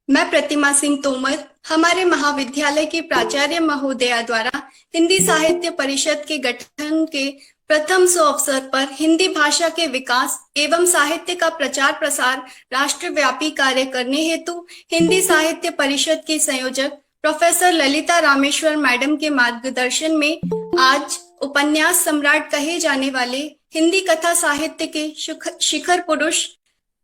मैं प्रतिमा सिंह तोमर हमारे महाविद्यालय की प्राचार्य महोदया द्वारा हिंदी साहित्य परिषद के गठन के प्रथम सौ अवसर पर हिंदी भाषा के विकास एवं साहित्य का प्रचार प्रसार राष्ट्रव्यापी कार्य करने हेतु हिंदी साहित्य परिषद की संयोजक प्रोफेसर ललिता रामेश्वर मैडम के मार्गदर्शन में आज उपन्यास सम्राट कहे जाने वाले हिंदी कथा साहित्य के शिखर पुरुष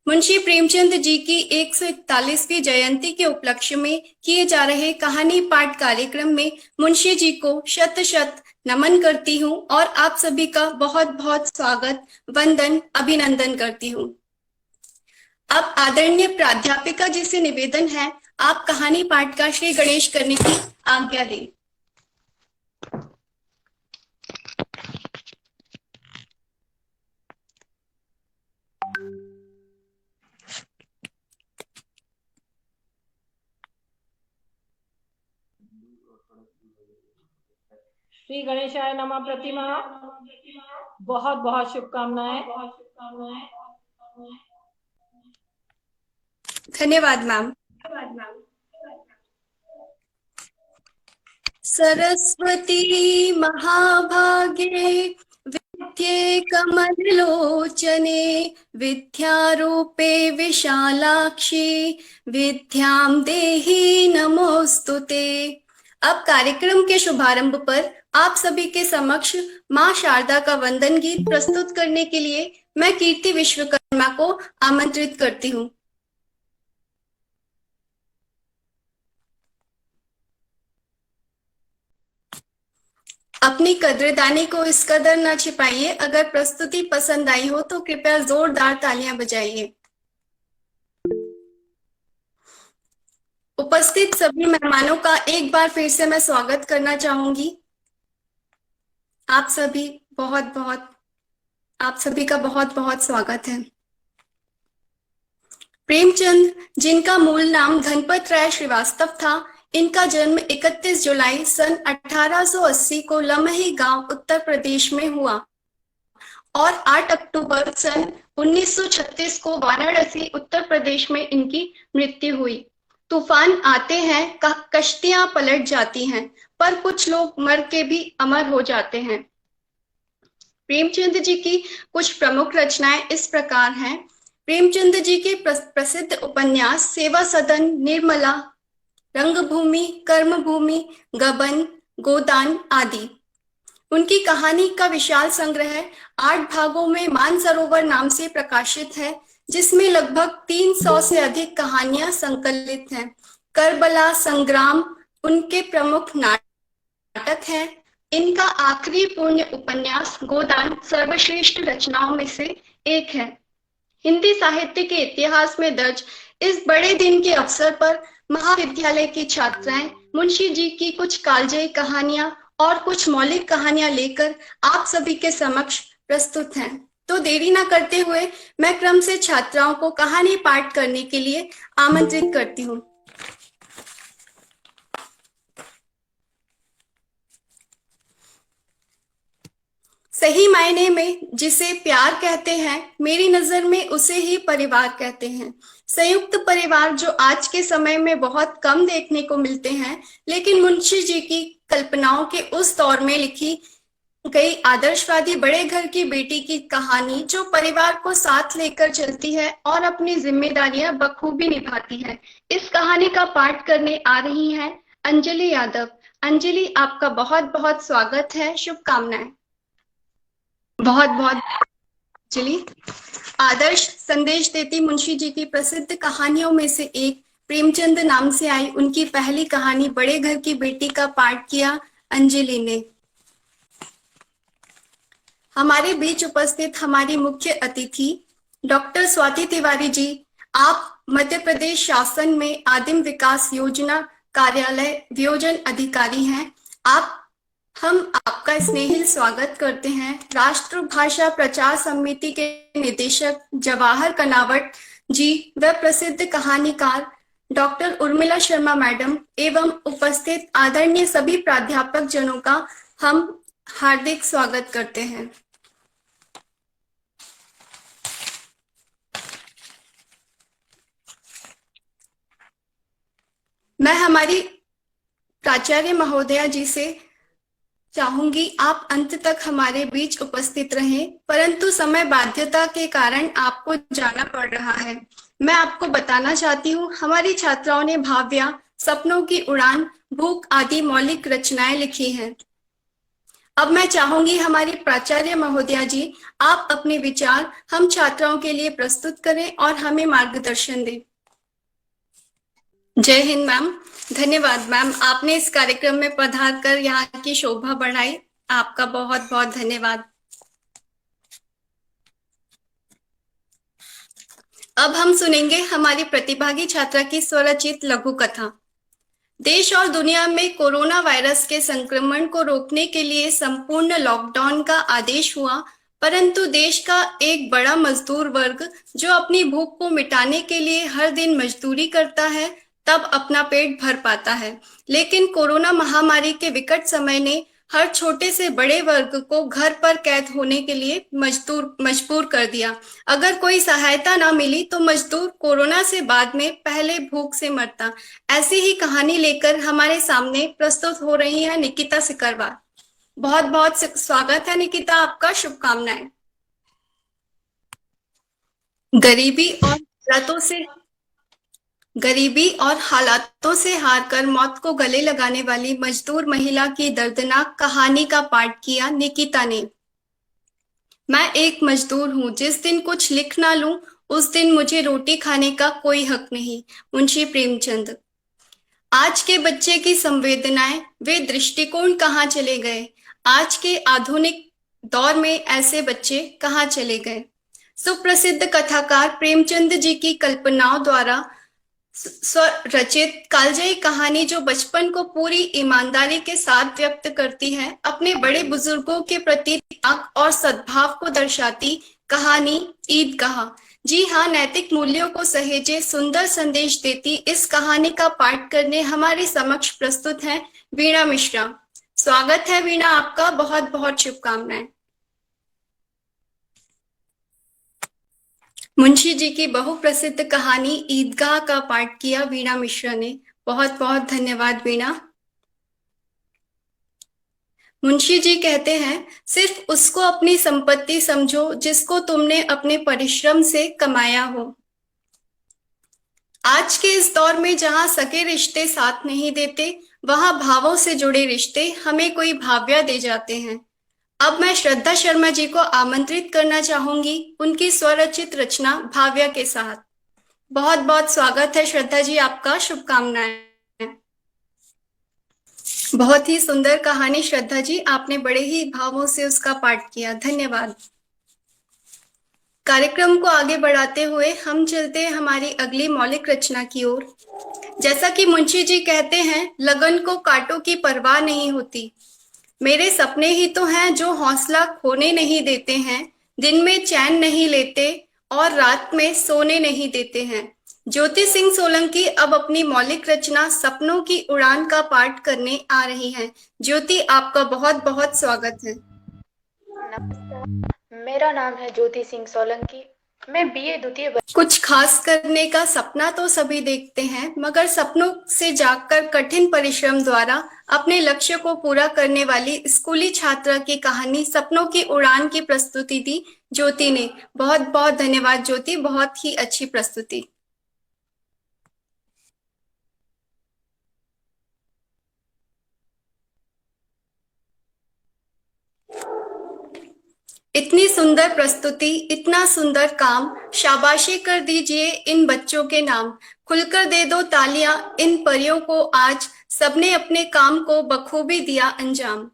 मुंशी प्रेमचंद जी की 141वीं जयंती के उपलक्ष्य में किए जा रहे कहानी पाठ कार्यक्रम में मुंशी जी को शत शत नमन करती हूँ और आप सभी का बहुत बहुत स्वागत वंदन अभिनंदन करती हूँ। अब आदरणीय प्राध्यापिका जी से निवेदन है, आप कहानी पाठ का श्री गणेश करने की आज्ञा दें। श्री गणेशाय नमः। प्रतिमा बहुत बहुत शुभकामनाएं। धन्यवाद मैम। सरस्वती महाभागे विद्ये कमललोचने विद्यारूपे विशालाक्षी विद्यां देहि नमोस्तुते। अब कार्यक्रम के शुभारंभ पर आप सभी के समक्ष मां शारदा का वंदन गीत प्रस्तुत करने के लिए मैं कीर्ति विश्वकर्मा को आमंत्रित करती हूँ। अपनी कद्रदानी को इस कदर न छिपाइए। अगर प्रस्तुति पसंद आई हो तो कृपया जोरदार तालियां बजाइए। उपस्थित सभी मेहमानों का एक बार फिर से मैं स्वागत करना चाहूंगी। आप सभी का बहुत बहुत स्वागत है। प्रेमचंद, जिनका मूल नाम धनपत राय श्रीवास्तव था, इनका जन्म 31 जुलाई सन 1880 को लमही गांव उत्तर प्रदेश में हुआ और 8 अक्टूबर सन 1936 को वाराणसी उत्तर प्रदेश में इनकी मृत्यु हुई। तूफान आते हैं, कश्तियां पलट जाती हैं, पर कुछ लोग मर के भी अमर हो जाते हैं। प्रेमचंद जी की कुछ प्रमुख रचनाएं इस प्रकार हैं। प्रेमचंद जी के प्रसिद्ध उपन्यास सेवा सदन, निर्मला, रंगभूमि, कर्मभूमि, गबन, गोदान आदि। उनकी कहानी का विशाल संग्रह 8 भागों में मानसरोवर नाम से प्रकाशित है, जिसमें लगभग 300 से अधिक कहानियां संकलित हैं। करबला संग्राम उनके प्रमुख नाटक है। इनका आखिरी पूर्ण उपन्यास गोदान सर्वश्रेष्ठ रचनाओं में से एक है। हिंदी साहित्य के इतिहास में दर्ज इस बड़े दिन के अवसर पर महाविद्यालय की छात्राएं मुंशी जी की कुछ कालजयी कहानियां और कुछ मौलिक कहानियां लेकर आप सभी के समक्ष प्रस्तुत हैं। तो देरी न करते हुए मैं क्रम से छात्राओं को कहानी पाठ करने के लिए आमंत्रित करती हूँ। सही मायने में जिसे प्यार कहते हैं, मेरी नजर में उसे ही परिवार कहते हैं। संयुक्त परिवार जो आज के समय में बहुत कम देखने को मिलते हैं, लेकिन मुंशी जी की कल्पनाओं के उस दौर में लिखी गई आदर्शवादी बड़े घर की बेटी की कहानी जो परिवार को साथ लेकर चलती है और अपनी जिम्मेदारियां बखूबी निभाती है। इस कहानी का पाठ करने आ रही हैं अंजलि यादव। अंजलि, आपका बहुत बहुत स्वागत है, शुभकामनाएं। बहुत बहुत अंजलि। आदर्श संदेश देती मुंशी जी की प्रसिद्ध कहानियों में से एक प्रेमचंद नाम से आई उनकी पहली कहानी बड़े घर की बेटी का पाठ किया अंजलि ने। हमारे बीच उपस्थित हमारी मुख्य अतिथि डॉक्टर स्वाति तिवारी जी, आप मध्य प्रदेश शासन में आदिम विकास योजना कार्यालय वियोजन अधिकारी हैं। हम आपका स्नेहिल स्वागत करते हैं। राष्ट्रभाषा प्रचार समिति के निदेशक जवाहर कनावट जी व प्रसिद्ध कहानीकार डॉक्टर उर्मिला शर्मा मैडम एवं उपस्थित आदरणीय सभी प्राध्यापक जनों का हम हार्दिक स्वागत करते हैं। मैं हमारी प्राचार्य महोदया जी से चाहूंगी आप अंत तक हमारे बीच उपस्थित रहें, परंतु समय बाध्यता के कारण आपको जाना पड़ रहा है। मैं आपको बताना चाहती हूँ, हमारी छात्राओं ने भाव्या, सपनों की उड़ान, भूख आदि मौलिक रचनाएं लिखी हैं। अब मैं चाहूंगी हमारी प्राचार्य महोदया जी, आप अपने विचार हम छात्राओं के लिए प्रस्तुत करें और हमें मार्गदर्शन दें। जय हिंद मैम। धन्यवाद मैम, आपने इस कार्यक्रम में पधार कर यहाँ की शोभा बढ़ाई। आपका बहुत बहुत धन्यवाद। अब हम सुनेंगे हमारी प्रतिभागी छात्रा की स्वरचित लघु कथा। देश और दुनिया में कोरोना वायरस के संक्रमण को रोकने के लिए संपूर्ण लॉकडाउन का आदेश हुआ, परंतु देश का एक बड़ा मजदूर वर्ग जो अपनी भूख को मिटाने के लिए हर दिन मजदूरी करता है, तब अपना पेट भर पाता है। लेकिन कोरोना महामारी के विकट समय ने हर छोटे से बड़े वर्ग को घर पर कैद होने के लिए मजबूर कर दिया। अगर कोई सहायता ना मिली तो मजदूर कोरोना से बाद में पहले भूख से मरता। ऐसी ही कहानी लेकर हमारे सामने प्रस्तुत हो रही है निकिता सिकरवार। बहुत बहुत स्वागत है निकिता, आपका शुभकामनाएं। गरीबी और हालातों से हारकर मौत को गले लगाने वाली मजदूर महिला की दर्दनाक कहानी का पाठ किया निकिता ने। मैं एक मजदूर हूँ, जिस दिन कुछ लिख ना लूं उस दिन मुझे रोटी खाने का कोई हक नहीं। मुंशी प्रेमचंद। आज के बच्चे की संवेदनाएं, वे दृष्टिकोण कहाँ चले गए? आज के आधुनिक दौर में ऐसे बच्चे कहाँ चले गए? सुप्रसिद्ध कथाकार प्रेमचंद जी की कल्पनाओं द्वारा स्वरचित कालजयी कहानी जो बचपन को पूरी ईमानदारी के साथ व्यक्त करती है, अपने बड़े बुजुर्गों के प्रति त्याग और सद्भाव को दर्शाती कहानी ईदगाह। जी हाँ, नैतिक मूल्यों को सहेजे सुंदर संदेश देती इस कहानी का पाठ करने हमारे समक्ष प्रस्तुत है वीणा मिश्रा। स्वागत है वीणा, आपका बहुत बहुत शुभकामनाएं। मुंशी जी की बहुप्रसिद्ध कहानी ईदगाह का पाठ किया वीणा मिश्रा ने। बहुत बहुत धन्यवाद वीणा। मुंशी जी कहते हैं, सिर्फ उसको अपनी संपत्ति समझो जिसको तुमने अपने परिश्रम से कमाया हो। आज के इस दौर में जहां सगे रिश्ते साथ नहीं देते, वहां भावों से जुड़े रिश्ते हमें कोई भाव्या दे जाते हैं। अब मैं श्रद्धा शर्मा जी को आमंत्रित करना चाहूंगी उनकी स्वरचित रचना भाव्या के साथ। बहुत बहुत स्वागत है श्रद्धा जी, आपका शुभकामनाएं। बहुत ही सुंदर कहानी श्रद्धा जी, आपने बड़े ही भावों से उसका पाठ किया, धन्यवाद। कार्यक्रम को आगे बढ़ाते हुए हम चलते हैं हमारी अगली मौलिक रचना की ओर। जैसा कि मुंशी जी कहते हैं, लगन को कांटों की परवाह नहीं होती। मेरे सपने ही तो हैं जो हौसला खोने नहीं देते हैं, दिन में चैन नहीं लेते और रात में सोने नहीं देते हैं। ज्योति सिंह सोलंकी अब अपनी मौलिक रचना सपनों की उड़ान का पाठ करने आ रही हैं। ज्योति, आपका बहुत बहुत स्वागत है। नमस्कार, मेरा नाम है ज्योति सिंह सोलंकी। मैं बीए द्वितीय। कुछ खास करने का सपना तो सभी देखते हैं, मगर सपनों से जागकर कठिन परिश्रम द्वारा अपने लक्ष्य को पूरा करने वाली स्कूली छात्रा की कहानी सपनों की उड़ान की प्रस्तुति दी ज्योति ने। बहुत बहुत धन्यवाद ज्योति, बहुत ही अच्छी प्रस्तुति। इतनी सुंदर प्रस्तुति, इतना सुंदर काम, शाबाशी कर दीजिए इन बच्चों के नाम। खुलकर दे दो तालियां इन परियों को, आज सबने अपने काम को बखूबी दिया अंजाम।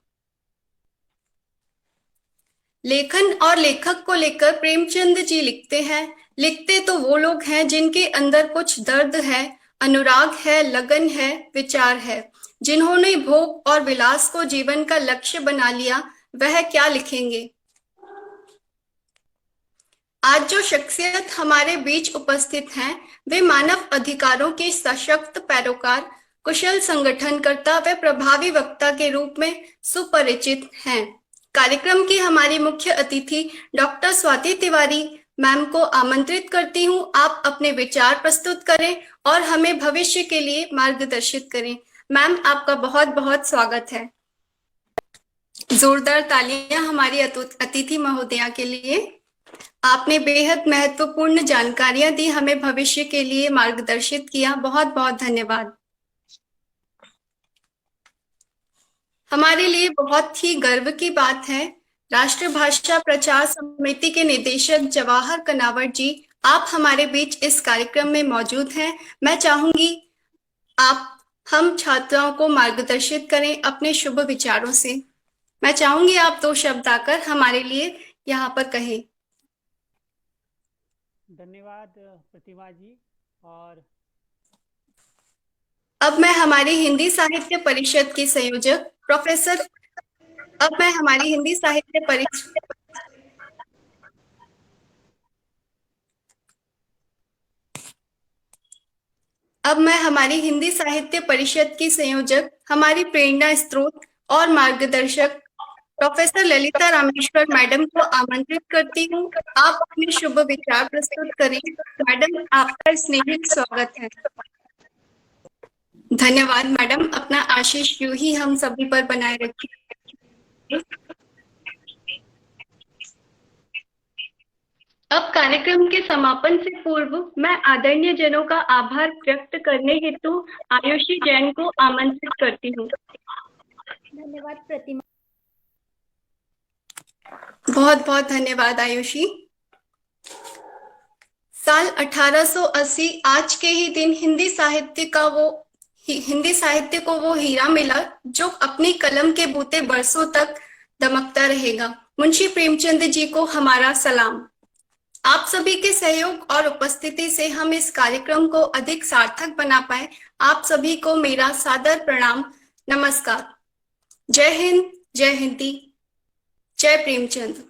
लेखन और लेखक को लेकर प्रेमचंद जी लिखते हैं, लिखते तो वो लोग हैं जिनके अंदर कुछ दर्द है, अनुराग है, लगन है, विचार है। जिन्होंने भोग और विलास को जीवन का लक्ष्य बना लिया, वह क्या लिखेंगे। आज जो शख्सियत हमारे बीच उपस्थित हैं, वे मानव अधिकारों के सशक्त पैरोकार, कुशल संगठनकर्ता व प्रभावी वक्ता के रूप में सुपरिचित हैं। कार्यक्रम की हमारी मुख्य अतिथि डॉक्टर स्वाति तिवारी मैम को आमंत्रित करती हूँ, आप अपने विचार प्रस्तुत करें और हमें भविष्य के लिए मार्गदर्शित करें। मैम, आपका बहुत बहुत स्वागत है। जोरदार तालियां हमारी अतिथि महोदया के लिए। आपने बेहद महत्वपूर्ण जानकारियां दी, हमें भविष्य के लिए मार्गदर्शित किया। बहुत बहुत धन्यवाद। हमारे लिए बहुत ही गर्व की बात है, राष्ट्रीय भाषा प्रचार समिति के निदेशक जवाहर कनावट जी, आप हमारे बीच इस कार्यक्रम में मौजूद हैं। मैं चाहूंगी आप हम छात्राओं को मार्गदर्शित करें अपने शुभ विचारों से। मैं चाहूंगी आप 2 शब्द आकर हमारे लिए यहाँ पर कहें। धन्यवाद प्रतिमा जी। और अब मैं हमारी हिंदी साहित्य परिषद की संयोजक प्रोफेसर अब मैं हमारी हिंदी साहित्य परिषद की संयोजक, हमारी प्रेरणा स्रोत और मार्गदर्शक प्रोफेसर ललिता रामेश्वर मैडम को आमंत्रित करती हूँ। आप अपने शुभ विचार प्रस्तुत करें। मैडम, आपका स्नेहित स्वागत है। धन्यवाद मैडम, अपना आशीष यूं ही हम सभी पर बनाए रखिए। अब कार्यक्रम के समापन से पूर्व मैं आदरणीय जनों का आभार व्यक्त करने हेतु आयुषी जैन को आमंत्रित करती हूँ। धन्यवाद प्रतिमा। बहुत बहुत धन्यवाद आयुषी। साल 1880 आज के ही दिन हिंदी साहित्य को वो हीरा मिला जो अपनी कलम के बूते बरसों तक दमकता रहेगा। मुंशी प्रेमचंद जी को हमारा सलाम। आप सभी के सहयोग और उपस्थिति से हम इस कार्यक्रम को अधिक सार्थक बना पाए। आप सभी को मेरा सादर प्रणाम, नमस्कार। जय हिंद, जय हिंदी, जय प्रेमचंद।